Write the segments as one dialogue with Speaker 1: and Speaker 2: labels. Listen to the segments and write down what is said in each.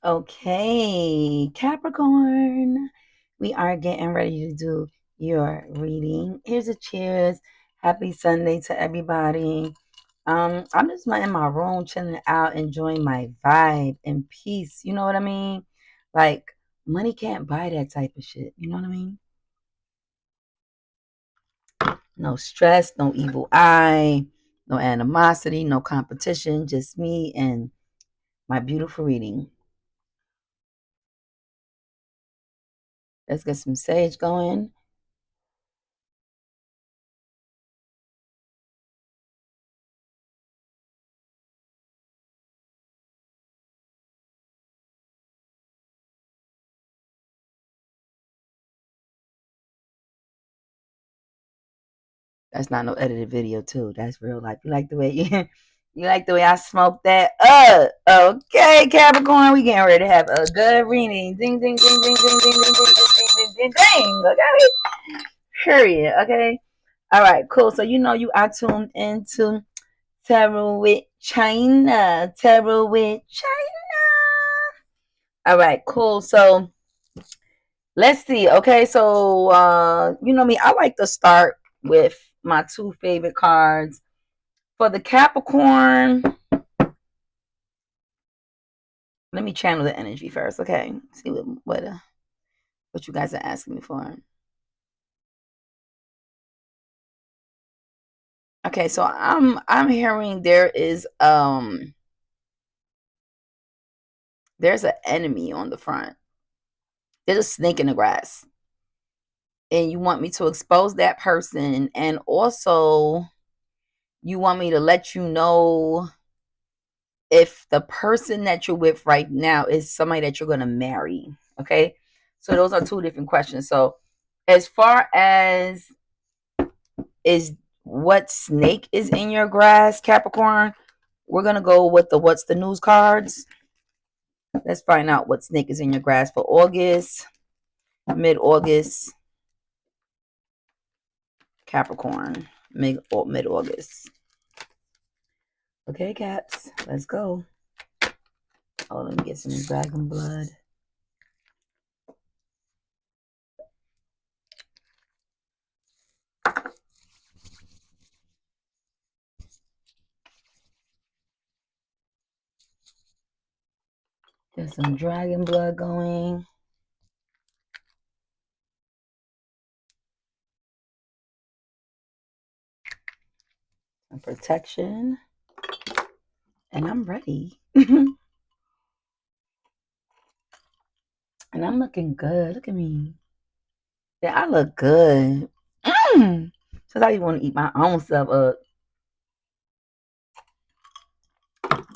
Speaker 1: Okay, Capricorn, we are getting ready to do your reading. Here's a cheers. Happy Sunday to everybody. I'm just in my room, chilling out, enjoying my vibe and peace. You know what I mean? Like money can't buy that type of shit. You know what I mean? No stress, no evil eye, no animosity, no competition. Just me and my beautiful reading. Let's get some sage going. That's not no edited video too. That's real life. You like the way you like the way I smoke that up. Okay, Capricorn, we getting ready to have a good reading. Ding ding ding ding ding ding ding ding ding ding ding ding. Okay. Period. Okay. All right, cool. So you know you are tuned into Tarot with China. Tarot with China. All right, cool. So let's see. Okay, so you know me, I like to start with my two favorite cards. For the Capricorn, let me channel the energy first, okay? See what you guys are asking me for. Okay, so I'm hearing there's an enemy on the front. There's a snake in the grass. And you want me to expose that person, and also you want me to let you know if the person that you're with right now is somebody that you're going to marry. Okay, so those are two different questions. So as far as is what snake is in your grass, Capricorn, we're going to go with the what's the news cards. Let's find out what snake is in your grass for August, mid-August, Capricorn, mid-August. Okay, Caps, let's go. Oh, let me get some dragon blood. Get some dragon blood going. Some protection. And I'm ready. And I'm looking good. Look at me. Yeah, I look good. Cause I even want to eat my own stuff up.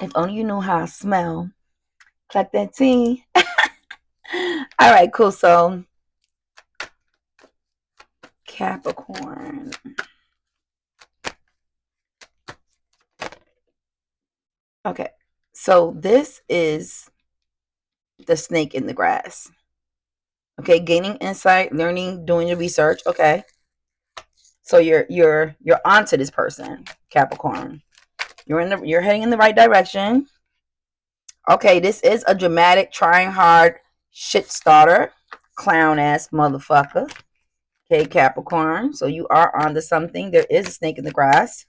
Speaker 1: If only you knew how I smell. Like that tea. All right, cool. So Capricorn. Okay. So this is the snake in the grass. Okay, gaining insight, learning, doing your research. Okay. So you're onto this person, Capricorn. You're heading in the right direction. Okay, this is a dramatic, trying hard, shit starter, clown ass motherfucker. Okay, Capricorn. So you are onto something. There is a snake in the grass.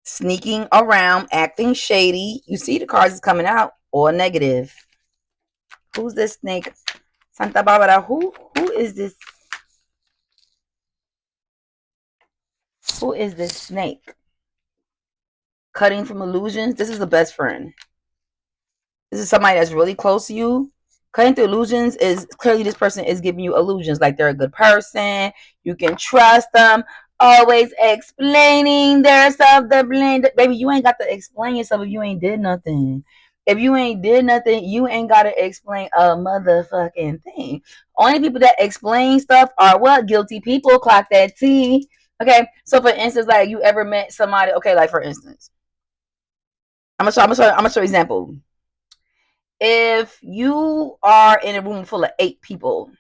Speaker 1: Sneaking around, acting shady. You see the cards is coming out, or negative. Who's this snake? Santa Barbara. Who is this? Who is this snake? Cutting from illusions. This is the best friend. This is somebody that's really close to you. Cutting through illusions is clearly this person is giving you illusions like they're a good person. You can trust them. Always explaining their stuff. Baby, you ain't got to explain yourself if you ain't did nothing. If you ain't did nothing, you ain't got to explain a motherfucking thing. Only people that explain stuff are what? Guilty people. Clock that T. Okay, so for instance, like you ever met somebody? Okay, like for instance, I'm gonna show you an example. If you are in a room full of 8 people,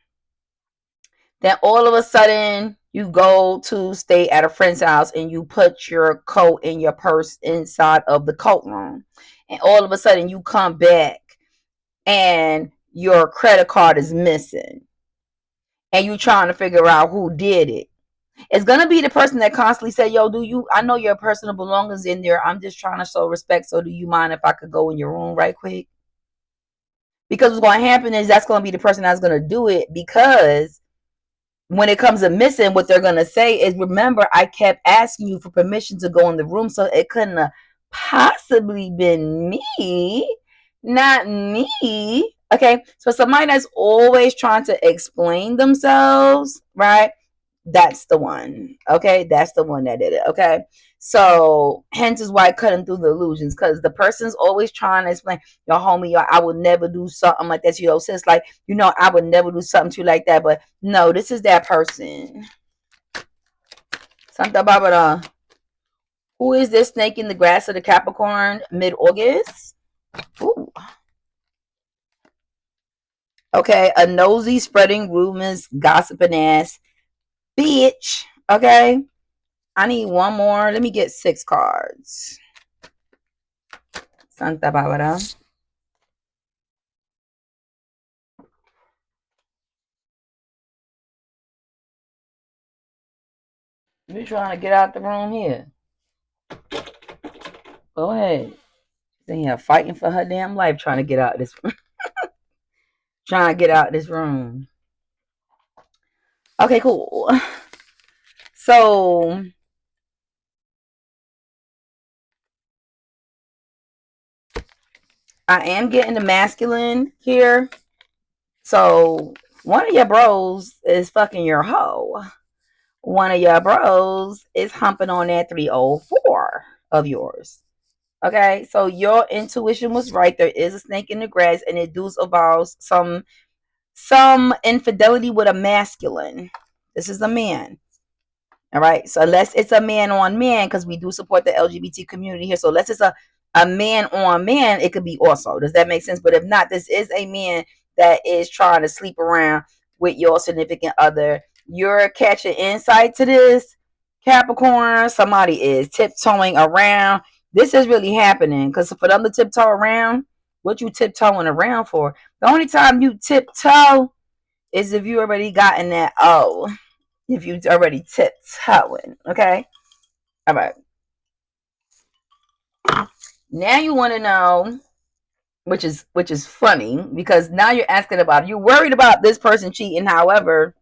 Speaker 1: then all of a sudden you go to stay at a friend's house and you put your coat and your purse inside of the coat room. and all of a sudden you come back and your credit card is missing and you trying to figure out who did it. It's gonna be the person that constantly say, "Yo, do you? I know your personal belongings in there. I'm just trying to show respect. So, do you mind if I could go in your room right quick?" Because what's going to happen is that's going to be the person that's going to do it. Because when it comes to missing, what they're going to say is, "Remember, I kept asking you for permission to go in the room, so it couldn't have possibly been me, not me." Okay, so somebody that's always trying to explain themselves, right? That's the one. Okay, that's the one that did it. Okay, so hence is why cutting through the illusions, because the person's always trying to explain, "Yo, homie, yo, I would never do something like that." Sis, like, I would never do something to you like that. But no, this is that person. Something about who is this snake in the grass of the Capricorn mid-August? Ooh. Okay, a nosy, spreading rumors, gossiping ass bitch. Okay, I need one more. Let me get 6 cards. Santa Barbara. You trying to get out the room here? Go ahead. She's in here fighting for her damn life, trying to get out this trying to get out this room. Okay, cool. So I am getting the masculine here. So one of your bros is fucking your hoe. One of your bros is humping on that 304 of yours. Okay, so your intuition was right. There is a snake in the grass, and it does involve some infidelity with a masculine. This is a man. All right. So unless it's a man on man, because we do support the LGBT community here. So unless it's a man on man, it could be also. Does that make sense? But if not, this is a man that is trying to sleep around with your significant other. You're catching insight to this, Capricorn. Somebody is tiptoeing around. This is really happening. Because for them to tiptoe around, what you tiptoeing around for? The only time you tiptoe is if you already gotten that if you already tiptoeing. Okay, all right. Now you want to know, which is funny, because now you're asking about, you're worried about this person cheating. However,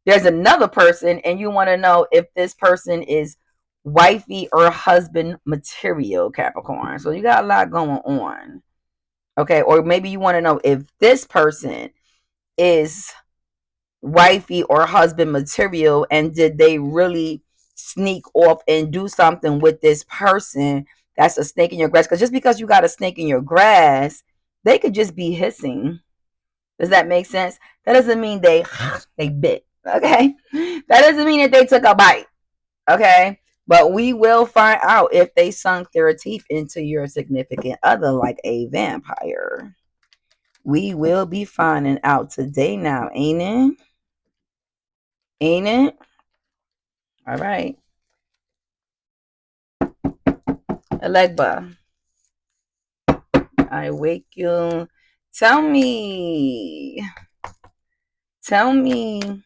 Speaker 1: there's another person, and you want to know if this person is wifey or husband material, Capricorn. So you got a lot going on. Okay, or maybe you want to know if this person is wifey or husband material, and did they really sneak off and do something with this person that's a snake in your grass? Because just because you got a snake in your grass, they could just be hissing. Does that make sense? That doesn't mean they bit. Okay, that doesn't mean that they took a bite. Okay, but we will find out if they sunk their teeth into your significant other like a vampire. We will be finding out today now, ain't it? Ain't it? All right. Alegba, I wake you. Tell me. Tell me.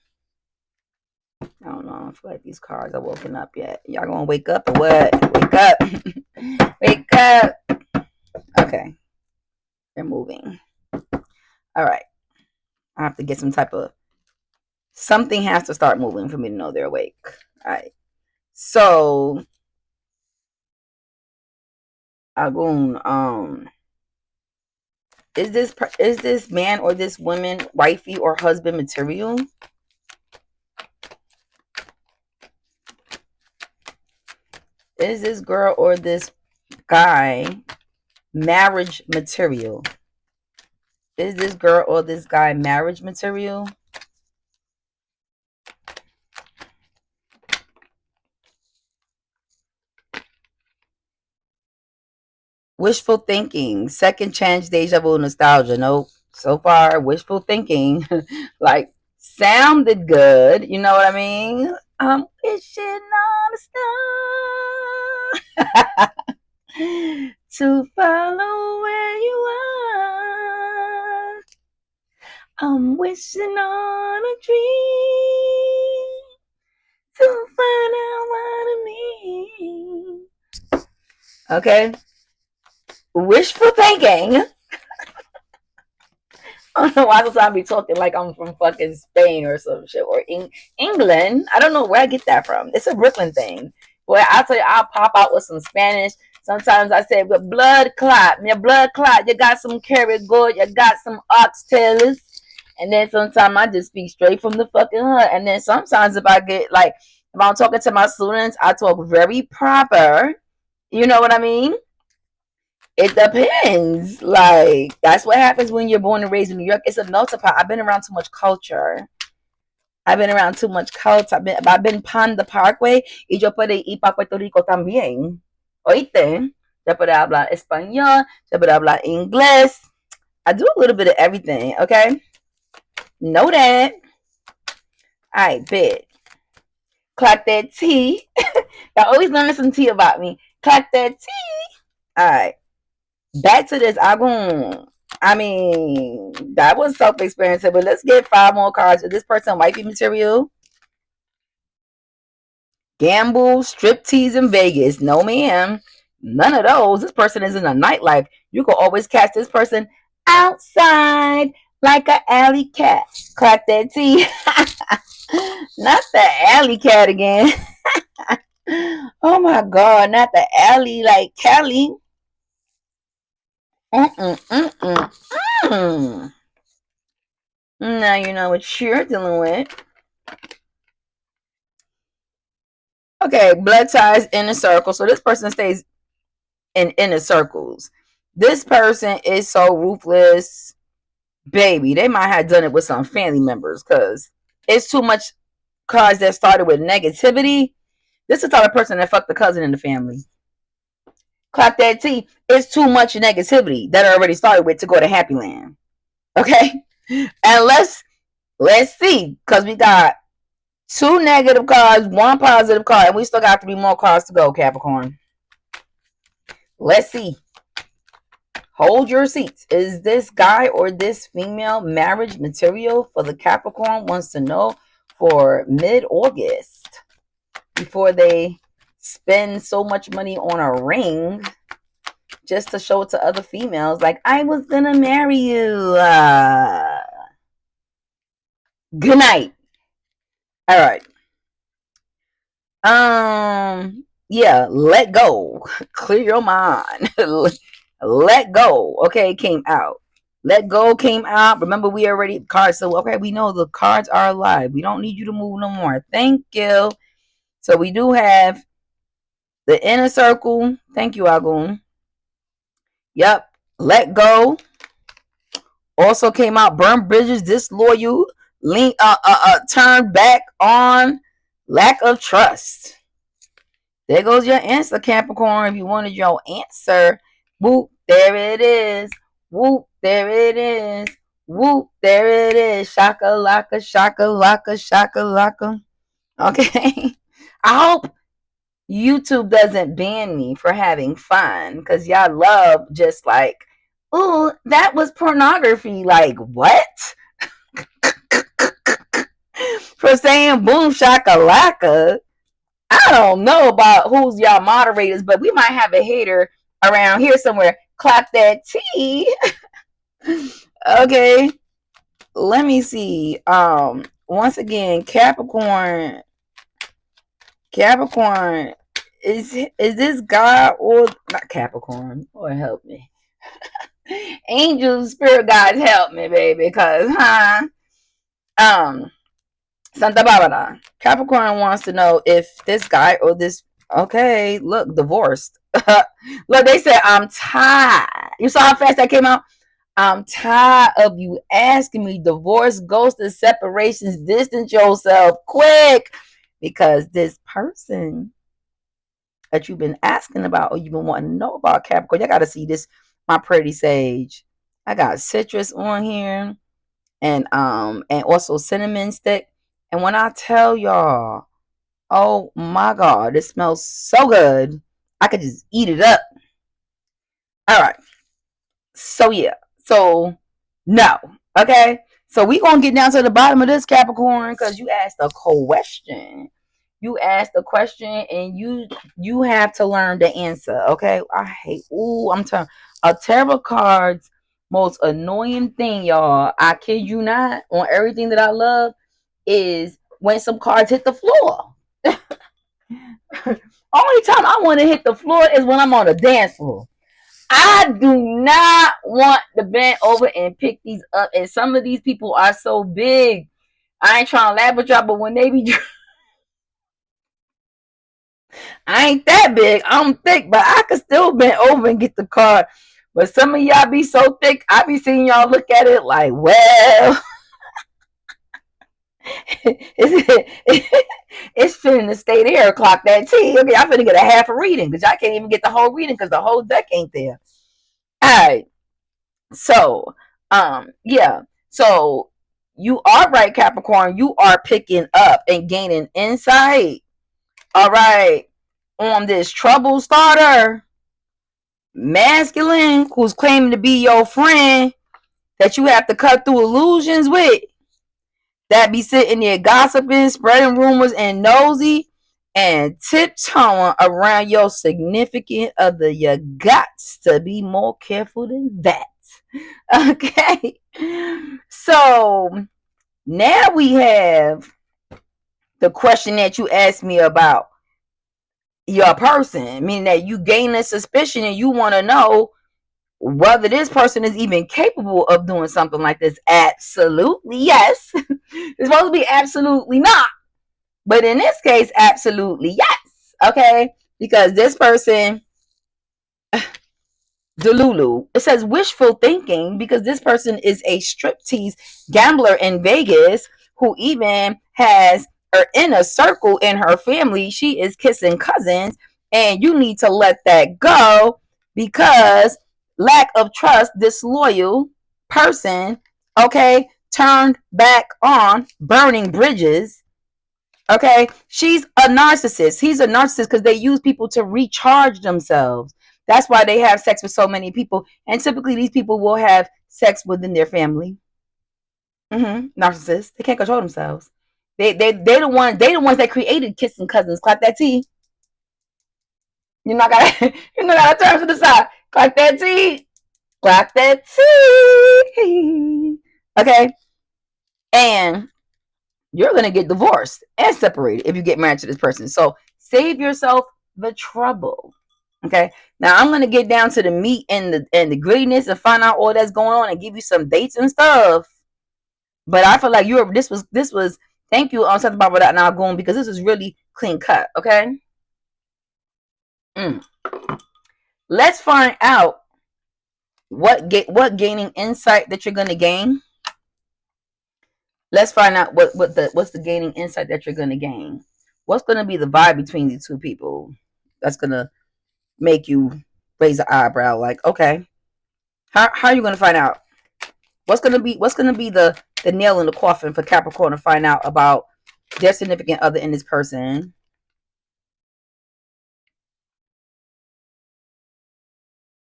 Speaker 1: I don't know. I feel like these cards are woken up yet. Y'all gonna wake up or what? Wake up. Wake up. Okay. They're moving. All right. I have to get some type of. Something has to start moving for me to know they're awake. All right. So, Agun, is this man or this woman wifey or husband material? Is this girl or this guy marriage material? Is this girl or this guy marriage material? Wishful thinking, second chance, deja vu, nostalgia. Nope. So far, wishful thinking, like, sounded good. You know what I mean? I'm wishing on a star. to follow where you are. I'm wishing on a dream to find out what it means. Okay. Wishful thinking. I don't know why sometimes I be talking like I'm from fucking Spain or some shit or England. I don't know where I get that from. It's a Brooklyn thing. Boy, I'll tell you, I'll pop out with some Spanish. Sometimes I say, with blood clot, your blood clot, you got some carrot good, you got some oxtails. And then sometimes I just speak straight from the fucking hood. And then sometimes if I get like, if I'm talking to my students, I talk very proper. You know what I mean? It depends. Like, that's what happens when you're born and raised in New York. It's a melting pot. I've been around too much culture. I've been around too much culture. I've been pan the Parkway y yo puedo ir para Puerto Rico también. Oíste? Yo puedo hablar español. Yo puedo hablar inglés. I do a little bit of everything, okay? Know that. All right, bet. Clock that T. Y'all always learning some tea about me. Clock that T. All right. Back to this. I mean, that was self-experience, but let's get 5 more cards. Is this person wifey material? Gamble, striptease in Vegas. No, ma'am. None of those. This person is in a nightlife. You can always catch this person outside like an alley cat. Clap that T. Not the alley cat again. Oh my God, not the alley like Kelly. Now you know what you're dealing with. Okay, blood ties in a circle. So this person stays in inner circles. This person is so ruthless, baby. They might have done it with some family members because it's too much cards that started with negativity. This is the type of person that fucked the cousin in the family. Clap that T. It's too much negativity that already started with to go to Happy Land. Okay? And let's see. Because we got 2 negative cards, 1 positive card, and we still got 3 more cards to go, Capricorn. Let's see. Hold your seats. Is this guy or this female marriage material for the Capricorn wants to know for mid-August before they spend so much money on a ring just to show it to other females like, I was gonna marry you. Good night. All right. Yeah, let go. Clear your mind. Let go. Okay, came out. Let go came out. Remember, we already cards. So okay, we know the cards are alive. We don't need you to move no more. Thank you. So we do have the inner circle. Thank you, Agun. Yep. Let go. Also came out. Burn bridges. Disloyal. Turn back on. Lack of trust. There goes your answer, Capricorn. If you wanted your answer, whoop, there it is. Whoop, there it is. Whoop, there it is. Shaka laka, shaka laka, shaka laka. Okay. I hope YouTube doesn't ban me for having fun because y'all love just like, oh, that was pornography. Like, what? For saying boom shaka laka. I don't know about who's y'all moderators, but we might have a hater around here somewhere. Clap that T. Okay. Let me see. Once again, Capricorn. Capricorn. Is this God or not Capricorn? Lord help me. Angels, spirit guides, help me, baby. Cause Santa Barbara. Capricorn wants to know if this guy or this. Okay, look, divorced. Look, they said, I'm tired. You saw how fast that came out? I'm tired of you asking me. Divorce, ghost, and separations. Distance yourself quick. Because this person that you've been asking about or you've been wanting to know about, Capricorn, you got to see this, my pretty sage. I got citrus on here and also cinnamon stick. And when I tell y'all, oh my God, it smells so good. I could just eat it up. All right. So yeah. So no. Okay. So we gonna get down to the bottom of this, Capricorn, because you asked a question. You asked a question, and you have to learn the answer. Okay. I hate. Ooh, I'm telling. A tarot card's most annoying thing, y'all. I kid you not. On everything that I love is when some cards hit the floor. Only time I want to hit the floor is when I'm on the dance floor. I do not want to bend over and pick these up. And some of these people are so big. I ain't trying to laugh at y'all, but when they be, I ain't that big. I'm thick, but I could still bend over and get the card. But some of y'all be so thick, I be seeing y'all look at it like, well, it's finna to stay there, clock that T. Okay, I'm finna get a half a reading because I can't even get the whole reading because the whole deck ain't there. All right. So, yeah. So you are right, Capricorn. You are picking up and gaining insight. All right. On this trouble starter, masculine, who's claiming to be your friend that you have to cut through illusions with, that be sitting there gossiping, spreading rumors, and nosy, and tiptoeing around your significant other. You got to be more careful than that. Okay. So now we have the question that you asked me about your person, meaning that you gain a suspicion and you want to know whether this person is even capable of doing something like this. Absolutely yes. It's supposed to be absolutely not. But in this case, absolutely yes. Okay. Because this person, Delulu, it says wishful thinking because this person is a striptease gambler in Vegas who even has her inner circle in her family. She is kissing cousins, and you need to let that go because lack of trust, disloyal person, okay, turned back on, burning bridges. Okay, she's a narcissist. He's a narcissist because they use people to recharge themselves. That's why they have sex with so many people, and typically these people will have sex within their family. Narcissists. They can't control themselves. They the ones that created kissing cousins. Clap that T. You not gotta you not gotta turn to the side. Clap that T. Clap that T. Okay, and you're going to get divorced and separated if you get married to this person. So save yourself the trouble. Okay. Now I'm going to get down to the meat and the grittiness and find out all that's going on and give you some dates and stuff. But I feel like this was thank you on something about that now going because this is really clean cut. Okay. Mm. Let's find out what gaining insight that you're going to gain. Let's find out what's the gaining insight that you're going to gain. What's going to be the vibe between these two people that's going to make you raise an eyebrow like, okay, how are you going to find out? What's going to be the nail in the coffin for Capricorn to find out about their significant other in this person?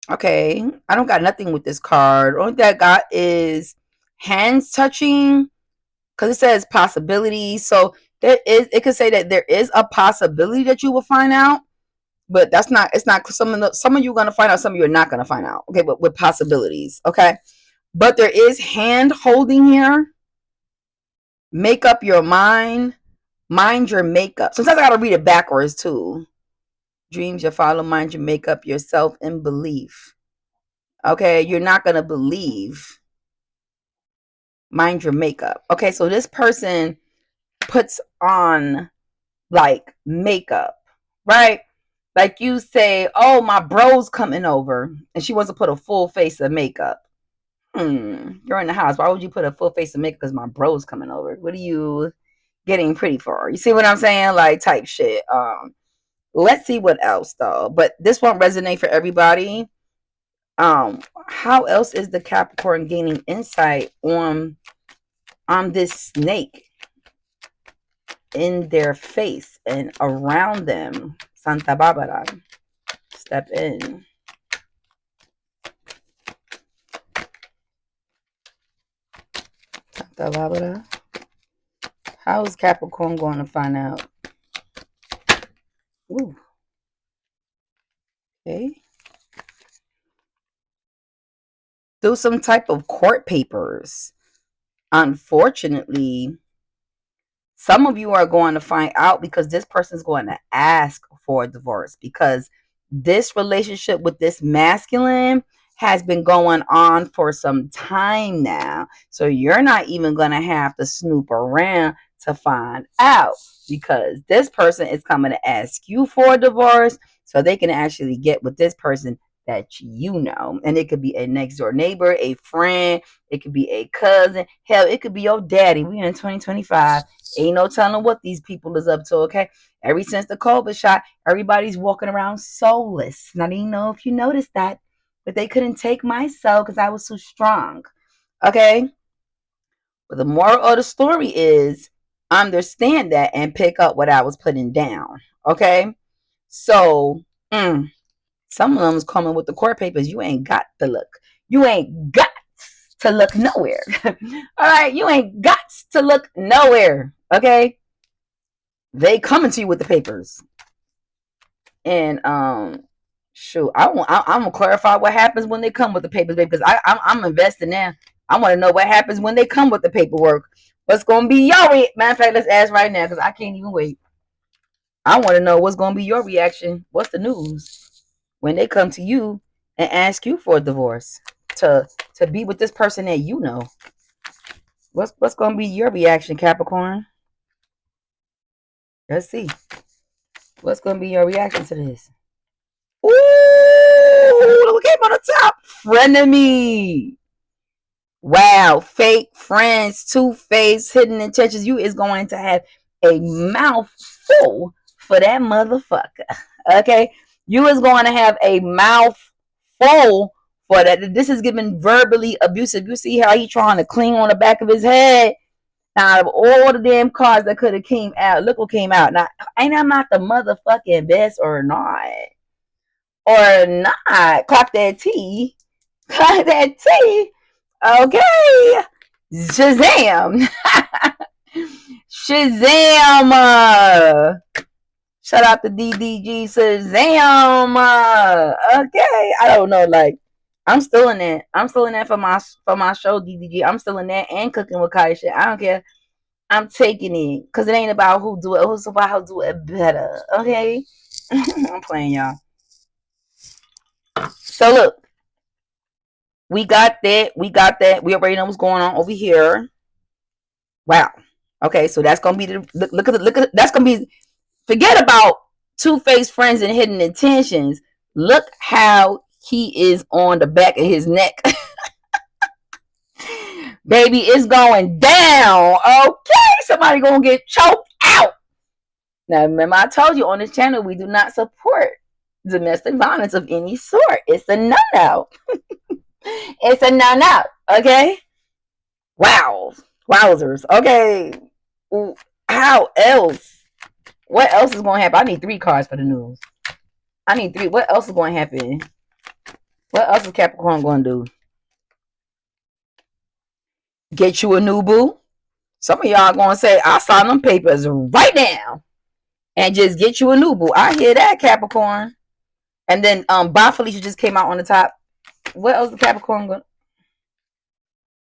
Speaker 1: Okay, I don't got nothing with this card. Only thing I got is hands touching because it says possibilities. So it could say that there is a possibility that you will find out, but that's not. It's not. Some of you are gonna find out. Some of you are not gonna find out. Okay, but with possibilities. Okay, but there is hand holding here. Make up your mind. Mind your makeup. Sometimes I gotta read it backwards too. Dreams you follow, mind you make up yourself in belief. Okay, you're not gonna believe. Mind your makeup. Okay, so this person puts on like makeup, right? Like you say, oh, my bro's coming over, and she wants to put a full face of makeup. You're in the house. Why would you put a full face of makeup? Because my bro's coming over. What are you getting pretty for? You see what I'm saying? Like type shit. Let's see what else though. But this won't resonate for everybody. How else is the Capricorn gaining insight on this snake in their face and around them? Santa Barbara. Step in. How is Capricorn going to find out? Ooh, okay. Through some type of court papers. Unfortunately, some of you are going to find out because this person is going to ask for a divorce because this relationship with this masculine has been going on for some time now. So you're not even going to have to snoop around to find out because this person is coming to ask you for a divorce so they can actually get with this person that you know. And it could be a next door neighbor, a friend, it could be a cousin. Hell, it could be your daddy. We in 2025. Ain't no telling what these people is up to, okay? Ever since the COVID shot, everybody's walking around soulless. And I didn't know if you noticed that, but they couldn't take my soul because I was too strong, okay? But the moral of the story is understand that and pick up what I was putting down, okay? So, some of them is coming with the court papers. You ain't got to look. You ain't got to look nowhere. All right, you ain't got to look nowhere. Okay, they coming to you with the papers, and shoot, I'm gonna clarify what happens when they come with the papers, baby, because I'm investing now. I want to know what happens when they come with the paperwork. What's gonna be your matter of fact? Let's ask right now because I can't even wait. I want to know what's gonna be your reaction. What's the news when they come to you and ask you for a divorce to be with this person that you know? What's gonna be your reaction, Capricorn? Let's see. What's gonna be your reaction to this? Ooh, look at on the top. Frenemy. Wow, fake friends, two-faced, hidden intentions. You is going to have a mouthful for that motherfucker. Okay? You is going to have a mouthful for that. This is given verbally abusive. You see how he trying to clean on the back of his head? Now, out of all the damn cards that could have came out, look what came out. Now, ain't I not the motherfucking best or not? Or not? Clock that T. Clock that T. Okay. Shazam. Shazam. Shout out to DDG Shazam. Okay. I don't know. Like, I'm still in that. I'm still in that for my show, DDG. I'm still in that and cooking with Kai shit. I don't care. I'm taking it because it ain't about who do it. It's about how to do it better. Okay. I'm playing, y'all. So look. We got that. We got that. We already know what's going on over here. Wow. Okay, so that's gonna be the look at that's gonna be forget about two-faced friends and hidden intentions. Look how he is on the back of his neck. Baby, it's going down. Okay, somebody gonna get choked out. Now remember, I told you on this channel we do not support domestic violence of any sort. It's a no-no. It's a no-no. Okay. Wow. Wowzers. Okay. How else? What else is going to happen? I need 3 cards for the news. I need 3. What else is going to happen? What else is Capricorn going to do? Get you a new boo? Some of y'all going to say, I sign them papers right now. And just get you a new boo. I hear that, Capricorn. And then Bye Felicia just came out on the top. What else is Capricorn going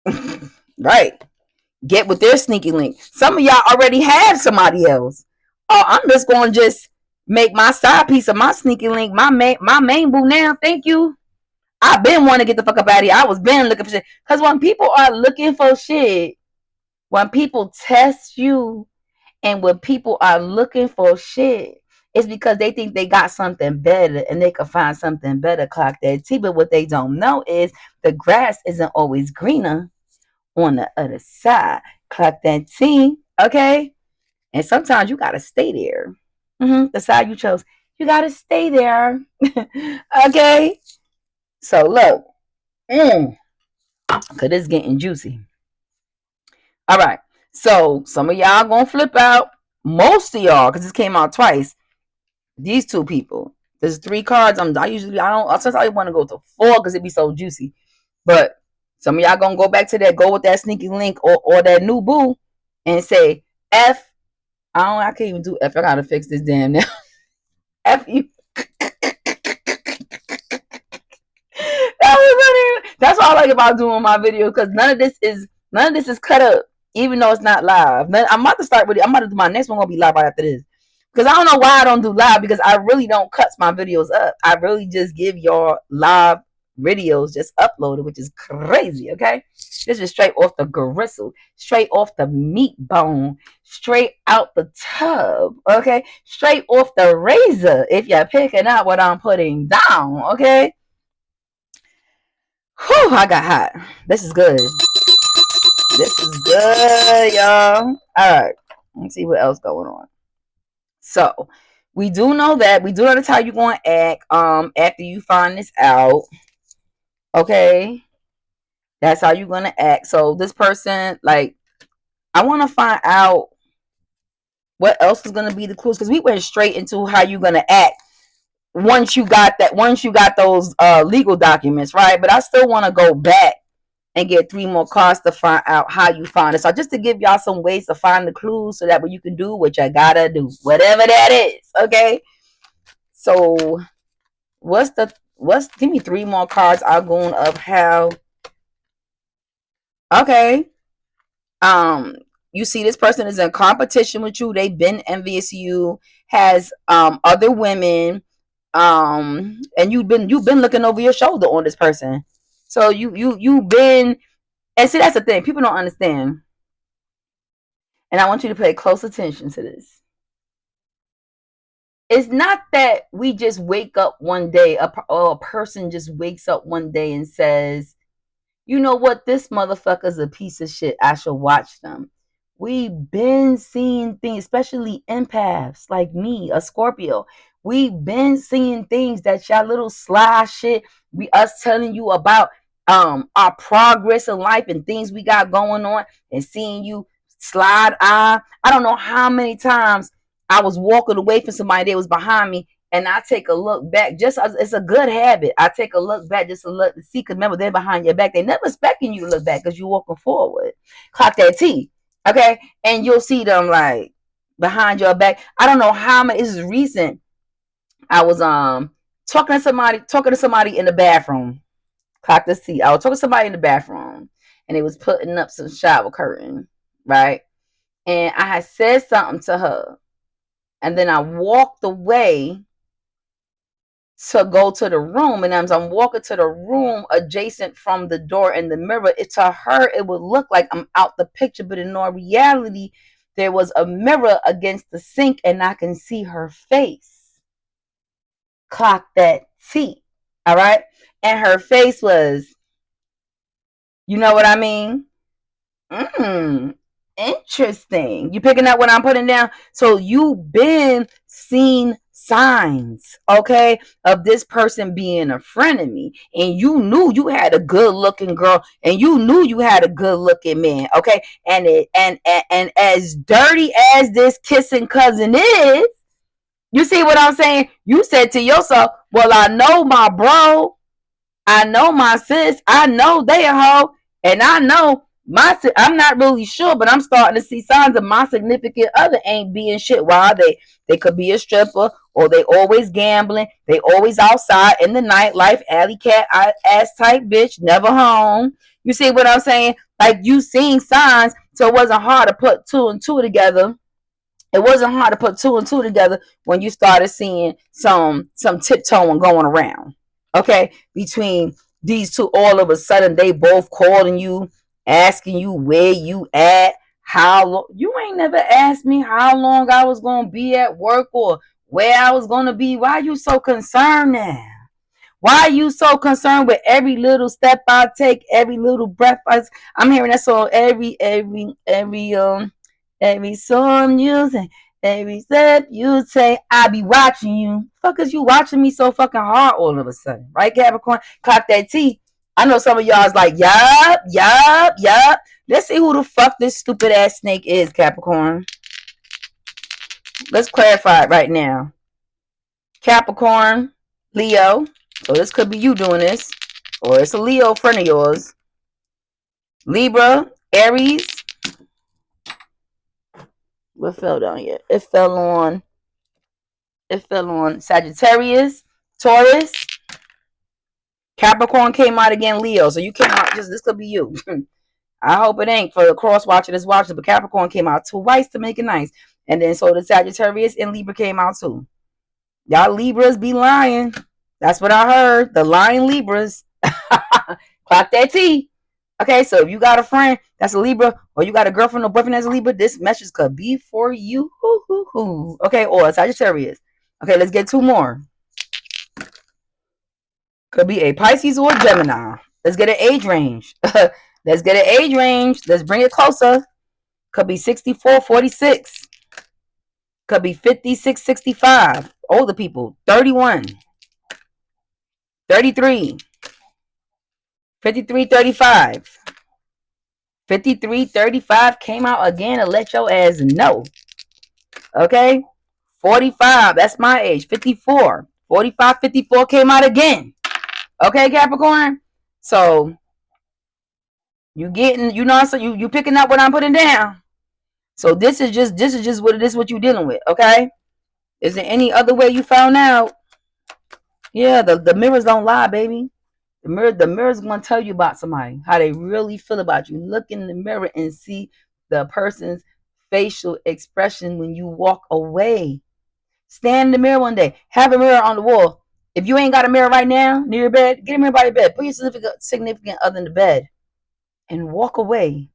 Speaker 1: to Right. Get with their sneaky link. Some of y'all already have somebody else. Oh, I'm just going to just make my side piece of my sneaky link my main boo now. Thank you. I've been wanting to get the fuck up out of here. I was been looking for shit. Because when people are looking for shit, when people test you and when people are looking for shit, it's because they think they got something better and they can find something better. Clock that T. But what they don't know is the grass isn't always greener on the other side. Clock that T. Okay? And sometimes you got to stay there. The side you chose. You got to stay there. Okay? So look. Because it's getting juicy. All right. So some of y'all going to flip out. Most of y'all, because this came out twice. These 2 people. There's 3 cards. I don't. Sometimes I want to go to 4 because it be so juicy. But Some of y'all gonna go back to that, go with that sneaky link or that new boo and say F. I can't even do F. I gotta fix this damn now. F you. That's what I like about doing my videos, because none of this is cut up, even though it's not live. I'm about to start with it. I'm about to do my next one, gonna be live right after this. Because I don't know why I don't do live, because I really don't cut my videos up. I really just give y'all live videos just uploaded, which is crazy, okay? This is straight off the gristle, straight off the meat bone, straight out the tub, okay? Straight off the razor, if you're picking up what I'm putting down, okay? Whew, I got hot. This is good. This is good, y'all. All right. Let's see what else going on. So, we do know that's how you're going to act after you find this out. Okay? That's how you're going to act. So, this person, like, I want to find out what else is going to be the clues, because we went straight into how you're going to act once you got those legal documents, right? But I still want to go back and get 3 more cards to find out how you find it. So just to give y'all some ways to find the clues, so that way you can do what you gotta do, whatever that is. Okay. So give me 3 more cards outgoing of how. Okay. You see this person is in competition with you. They've been envious of you, has other women, and you've been looking over your shoulder on this person. So you've been, and see, that's the thing people don't understand. And I want you to pay close attention to this. It's not that we just wake up one day, or a person just wakes up one day and says, you know what, this motherfucker's a piece of shit, I should watch them. We've been seeing things, especially empaths like me, a Scorpio. We've been seeing things that y'all little sly shit, us telling you about our progress in life and things we got going on, and seeing you slide eye. I don't know how many times I was walking away from somebody that was behind me, and I take a look back. Just as it's a good habit, I take a look back just to look to see. Because remember, they're behind your back. They never expecting you to look back because you're walking forward. Clock that T, okay? And you'll see them like behind your back. I don't know how many. This is recent. I was talking to somebody in the bathroom. Clock the T. I was talking to somebody in the bathroom, and they was putting up some shower curtain, right? And I had said something to her, and then I walked away to go to the room. And as I'm walking to the room adjacent from the door and the mirror, to her it would look like I'm out the picture, but in all reality there was a mirror against the sink and I can see her face. Clock that T. All right. And her face was, you know what I mean? Interesting. You picking up what I'm putting down? So you've been seeing signs, okay, of this person being a friend of me, and you knew you had a good looking girl, and you knew you had a good looking man, okay, and as dirty as this kissing cousin is, you see what I'm saying? You said to yourself, well, I know my bro, I know my sis, I know they a hoe, and I know I'm not really sure, but I'm starting to see signs of my significant other ain't being shit. Why? They could be a stripper, or they always gambling, they always outside in the nightlife, alley cat ass type bitch, never home. You see what I'm saying? Like, you seen signs, so it wasn't hard to put 2 and 2 together. It wasn't hard to put 2 and 2 together when you started seeing some tiptoeing going around. Okay, between these two, all of a sudden they both calling you, asking you where you at, how long. You ain't never asked me how long I was gonna be at work or where I was gonna be. Why you so concerned now? Why are you so concerned with every little step I take, every little breath I'm hearing that song every song you sing, every step you take, I be watching you. Fuck is you watching me so fucking hard all of a sudden, right, Capricorn? Clock that T. I know some of y'all is like, yup. Let's see who the fuck this stupid ass snake is, Capricorn. Let's clarify it right now. Capricorn, Leo. So this could be you doing this, or it's a Leo friend of yours. Libra, Aries. What fell down here? It fell on Sagittarius, Taurus, Capricorn came out again, Leo. So you came out, just this could be you. I hope it ain't for the cross watcher that's watching, but Capricorn came out twice to make it nice. And then so the Sagittarius and Libra came out too. Y'all Libras be lying. That's what I heard. The lying Libras. Clock that T. Okay, so if you got a friend that's a Libra, or you got a girlfriend or boyfriend that's a Libra, this message could be for you. Okay, or a Sagittarius. Okay, let's get two more. Could be a Pisces or a Gemini. Let's get an age range. Let's get an age range. Let's bring it closer. Could be 64, 46. Could be 56, 65. Older people. 31. 33. 53, 35. 53, 35 came out again to let your ass know. Okay? 45. That's my age. 54. 45, 54 came out again. Okay, Capricorn? So you getting, so you picking up what I'm putting down. So this is just what it is, what you're dealing with, okay? Is there any other way you found out? Yeah, the mirrors don't lie, baby. The mirror's gonna tell you about somebody, how they really feel about you. Look in the mirror and see the person's facial expression when you walk away. Stand in the mirror one day. Have a mirror on the wall. If you ain't got a mirror right now near your bed, get a mirror by your bed. Put your significant other in the bed and walk away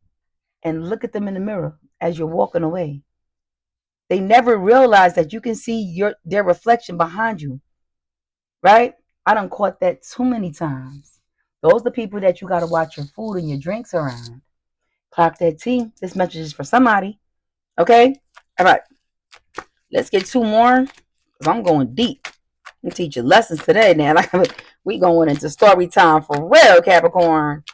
Speaker 1: and look at them in the mirror as you're walking away. They never realize that you can see their reflection behind you, right? I done caught that too many times. Those are the people that you got to watch your food and your drinks around. Clock that T. This message is for somebody. Okay? All right. Let's get two more, because I'm going deep. I'm teach you lessons today now. We going into story time for real, Capricorn.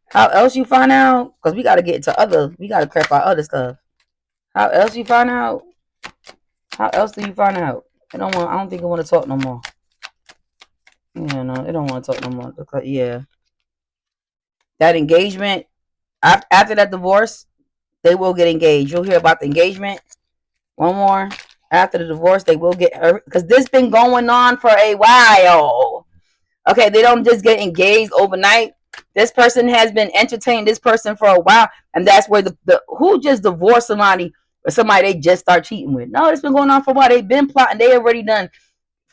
Speaker 1: How else you find out? Because we got to get to we got to clarify other stuff. How else you find out? How else do you find out? I don't think I want to talk no more. Yeah, no, I don't want to talk no more. Because, yeah. That engagement, after that divorce, they will get engaged. You'll hear about the engagement. One more. After the divorce, they will get, because this been going on for a while. Okay, they don't just get engaged overnight. This person has been entertaining this person for a while, and that's where the who just divorced somebody or somebody they just start cheating with. No, it's been going on for a while. They've been plotting. They already done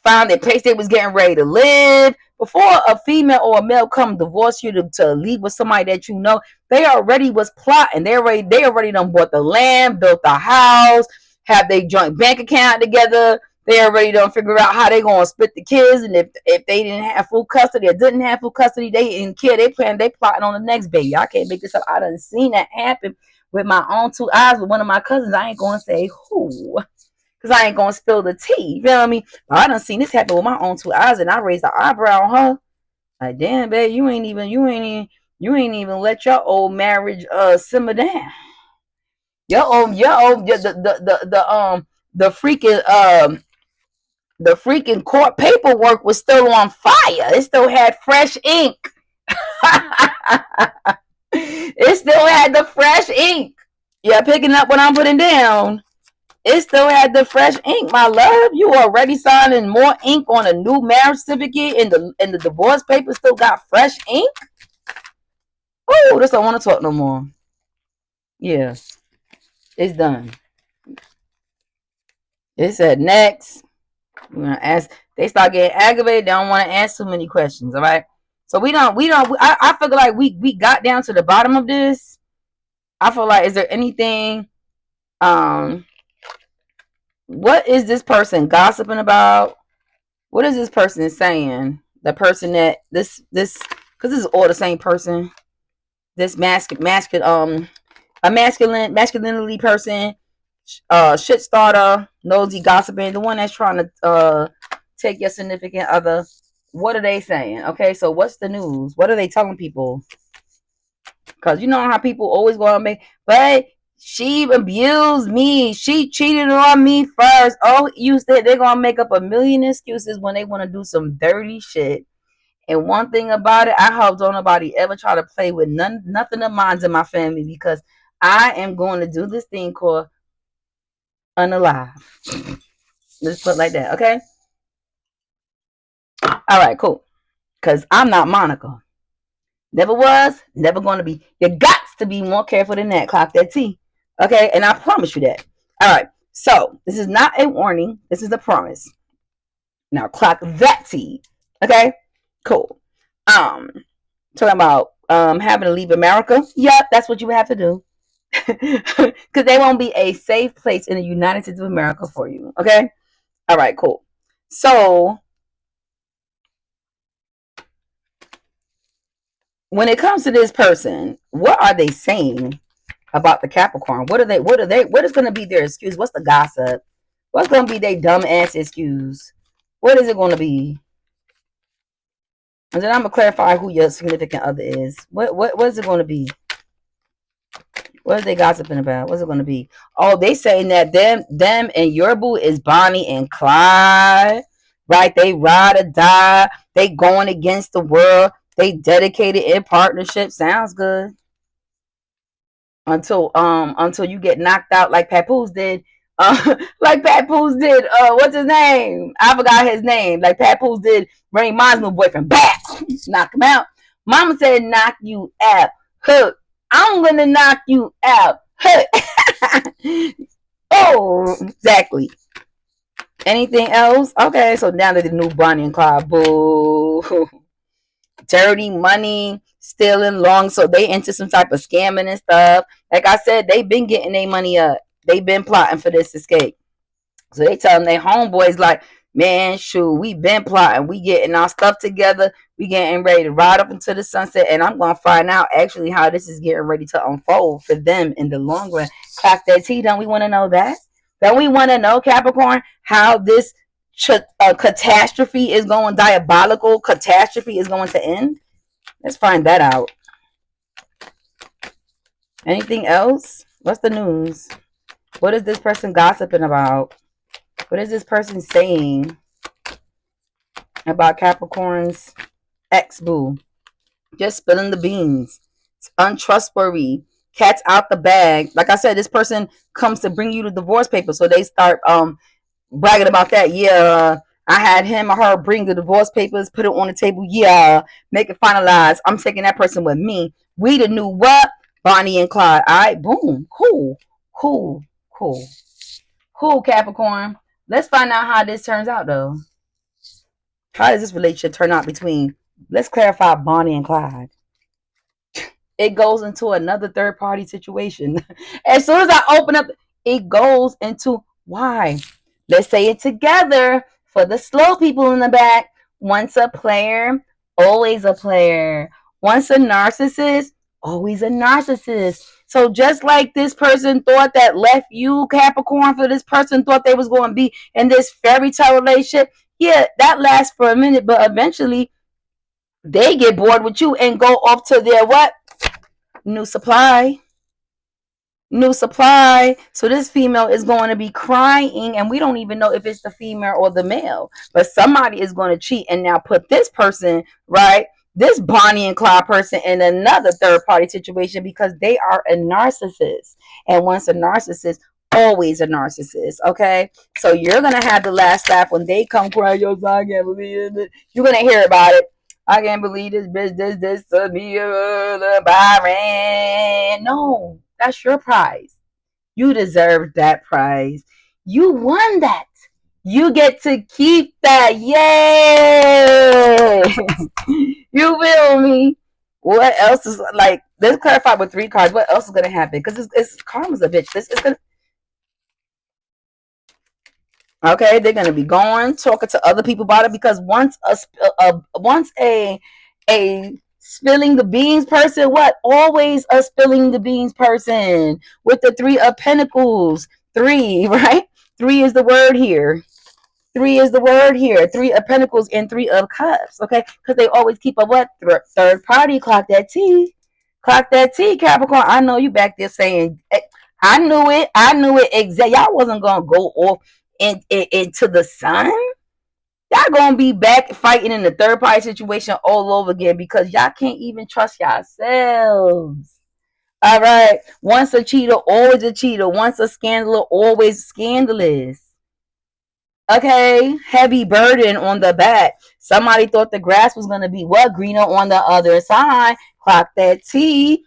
Speaker 1: found their place they was getting ready to live. Before a female or a male come divorce you to leave with somebody that you know, they already was plotting. They already done bought the land, built the house, have they joint bank account together. They already don't figure out how they gonna split the kids, and if they didn't have full custody or didn't have full custody, they plotting on the next baby. I can't make this up. I done seen that happen with my own two eyes with one of my cousins. I ain't gonna say who, because I ain't gonna spill the tea. You feel me? But I done seen this happen with my own two eyes, and I raised the eyebrow on her. Like, damn, babe, you ain't even let your old marriage simmer down. The freaking court paperwork was still on fire. It still had fresh ink. It still had the fresh ink. Yeah, picking up what I'm putting down. It still had the fresh ink, my love. You already signing more ink on a new marriage certificate, and the divorce paper still got fresh ink. Oh, this don't want to talk no more. Yeah, it's done. It said next. We're gonna ask. They start getting aggravated. They don't want to ask too many questions. All right. So I feel like we got down to the bottom of this. I feel like, is there anything? What is this person gossiping about? What is this person saying? The person that this because this is all the same person. This masculinity person, shit starter, nosy gossiping, the one that's trying to take your significant other. What are they saying? Okay, so what's the news? What are they telling people? Because you know how people always go on me, but she abused me. She cheated on me first. Oh, they're gonna make up a million excuses when they want to do some dirty shit. And one thing about it, I hope don't nobody ever try to play with nothing of mine in my family, because I am going to do this thing called unalive. Let's put it like that, okay? All right, cool. Because I'm not Monica. Never was, never going to be. You got to be more careful than that. Clock that T. Okay, and I promise you that. All right, so this is not a warning. This is a promise. Now clock that T. Okay, cool. Talking about having to leave America. Yep, that's what you have to do. Because they won't be a safe place in the United States of America for you. Okay. All right, cool. So when it comes to this person, what are they saying about the Capricorn? What is going to be their excuse? What's the gossip? What's going to be their dumb ass excuse? What is it going to be? And then I'm going to clarify who your significant other is. What is it going to be? What are they gossiping about? What's it going to be? Oh, they saying that them and your boo is Bonnie and Clyde, right? They ride or die. They going against the world. They dedicated in partnership. Sounds good. Until you get knocked out like Papoose did. Like Papoose did. What's his name? I forgot his name. Like Papoose did Rain Ma's new boyfriend. Back, knock him out. Mama said, "Knock you out." Huh. I'm gonna knock you out. Huh. Oh, exactly. Anything else? Okay, so now that the new Bonnie and Clyde, boo. Dirty money, stealing long, so they into some type of scamming and stuff. Like I said, they've been getting their money up. They've been plotting for this escape. So they tell them they homeboys like, man, shoot, we been plotting. We getting our stuff together. We getting ready to ride up into the sunset. And I'm going to find out actually how this is getting ready to unfold for them in the long run. Clock that T. Don't we want to know that? Don't we want to know, Capricorn, how this catastrophe is going, diabolical catastrophe is going to end? Let's find that out. Anything else? What's the news? What is this person gossiping about? What is this person saying about Capricorn's ex-boo? Just spilling the beans. It's untrustworthy. Cat's out the bag. Like I said, this person comes to bring you the divorce papers. So they start bragging about that. Yeah, I had him or her bring the divorce papers, put it on the table. Yeah, make it finalized. I'm taking that person with me. We the new what? Bonnie and Clyde. All right, boom. Cool. Cool. Cool. Cool, Capricorn. Let's find out how this turns out, though. How does this relationship turn out between, let's clarify, Bonnie and Clyde? It goes into another third party situation. As soon as I open up, it goes into why. Let's say it together for the slow people in the back. Once a player, always a player. Once a narcissist, always a narcissist. So just like this person thought that left you, Capricorn, for this person thought they was going to be in this fairy tale relationship, yeah, that lasts for a minute, but eventually they get bored with you and go off to their what? New supply. New supply. So this female is going to be crying, and we don't even know if it's the female or the male, but somebody is going to cheat and now put this person, right, this Bonnie and Clyde person, in another third party situation because they are a narcissist. And once a narcissist, always a narcissist. Okay, so you're gonna have the last laugh when they come crying. Yo, I can't believe it. You're gonna hear about it. I can't believe this bitch, this to me, Byron. No, that's your prize. You deserve that prize. You won that. You get to keep that. Yay! You feel me? What else is like? Let's clarify with 3 cards. What else is gonna happen? Because it's karma's a bitch. This is gonna. Okay, they're gonna be going talking to other people about it because once a spilling the beans person, what? Always a spilling the beans person with the 3 of Pentacles. 3, right? 3 is the word here. 3 is the word here. 3 of Pentacles and 3 of Cups. Okay, because they always keep a what? Third party. Clock that T. Clock that T, Capricorn. I know you back there saying, I knew it. I knew it. Exactly. Y'all wasn't gonna go off into the sun. Y'all gonna be back fighting in the third party situation all over again because y'all can't even trust yourselves. All right. Once a cheater, always a cheater. Once a scandaler, always scandalous. Okay. Heavy burden on the back. Somebody thought the grass was gonna be what? Greener on the other side. Clock that T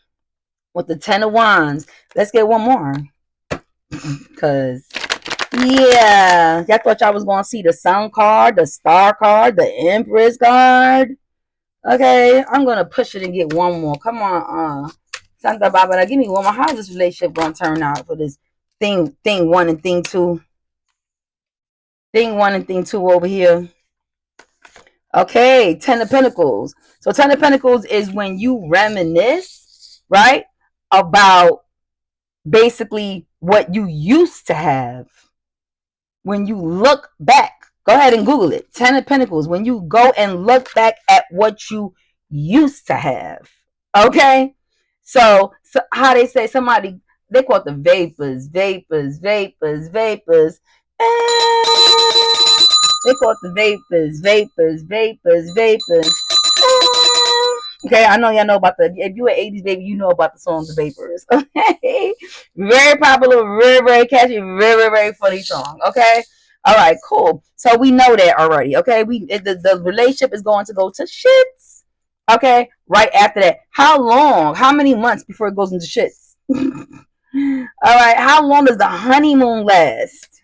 Speaker 1: with the 10 of Wands. Let's get one more. Cause yeah, y'all thought y'all was gonna see the Sun card, the Star card, the Empress card. Okay, I'm gonna push it and get one more. Come on, Santa Barbara, give me one more. How's this relationship gonna turn out for this thing one and thing two? Thing one and thing two over here. Okay, 10 of Pentacles. So 10 of Pentacles is when you reminisce, right? About basically what you used to have. When you look back, go ahead and Google it. 10 of Pentacles. When you go and look back at what you used to have. Okay? So how they say somebody, they call it the vapors. They call it the vapors. Okay, I know y'all know about the. If you an '80s baby, you know about the song "The Vapors." Okay, very popular, very catchy, very funny song. Okay, all right, cool. So we know that already. Okay, the relationship is going to go to shits. Okay, right after that, how long? How many months before it goes into shits? All right, how long does the honeymoon last?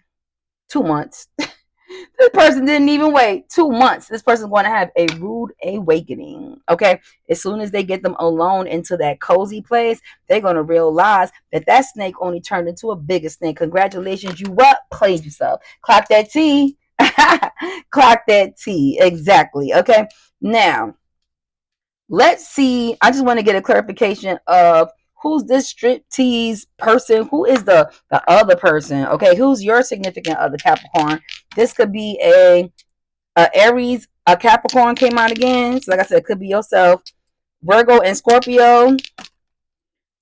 Speaker 1: 2 months. This person didn't even wait 2 months. This person's going to have a rude awakening. Okay. As soon as they get them alone into that cozy place, they're going to realize that that snake only turned into a bigger snake. Congratulations. You what? Played yourself. Clock that T. Clock that T. Exactly. Okay. Now, let's see. I just want to get a clarification of who's this striptease person. Who is the other person? Okay, who's your significant other, Capricorn? This could be a Aries, a Capricorn came out again. So like I said, it could be yourself. Virgo and Scorpio.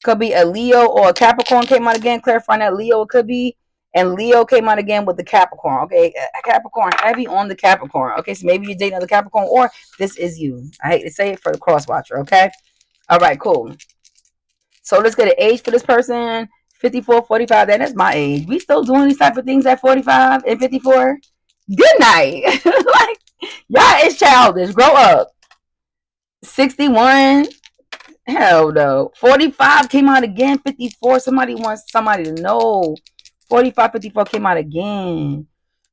Speaker 1: Could be a Leo or a Capricorn came out again. Clarifying that Leo it could be. And Leo came out again with the Capricorn. Okay, Capricorn, heavy on the Capricorn. Okay, so maybe you're dating another Capricorn or this is you. I hate to say it for the cross watcher. Okay, all right, cool. So let's get an age for this person. 54, 45. That's my age. We still doing these type of things at 45 and 54. Good night. Like, y'all is childish. Grow up. 61. Hell no. 45 came out again. 54. Somebody wants somebody to know. 45, 54 came out again.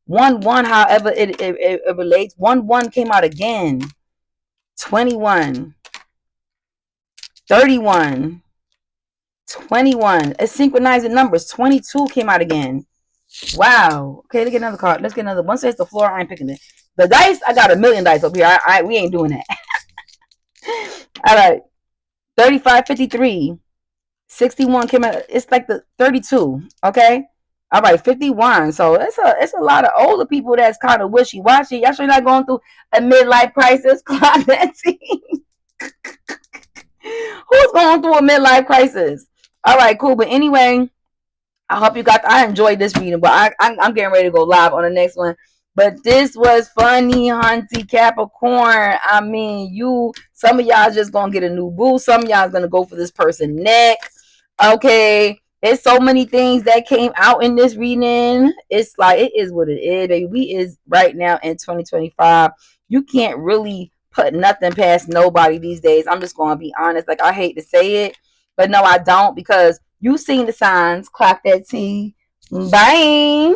Speaker 1: 1, however it relates. 1 came out again. 21. 31. 21. It's synchronizing numbers. 22 came out again. Wow. Okay, let's get another card. Let's get another. Once it's the floor, I ain't picking it. The dice, I got a million dice up here. We ain't doing that. All right. 35, 53. 61 came out. It's like the 32. Okay. All right, 51. So it's a lot of older people that's kind of wishy washy. Y'all sure not going through a midlife crisis? Who's going through a midlife crisis? All right, cool. But anyway, I hope you got. I enjoyed this reading, but I'm getting ready to go live on the next one. But this was funny, hunty Capricorn. I mean, some of y'all just gonna get a new boo. Some of y'all gonna go for this person neck. Okay, there's so many things that came out in this reading. It's like it is what it is, baby. We is right now in 2025. You can't really put nothing past nobody these days. I'm just gonna be honest. Like I hate to say it, but no, I don't because you seen the signs. Clock that T. Bye.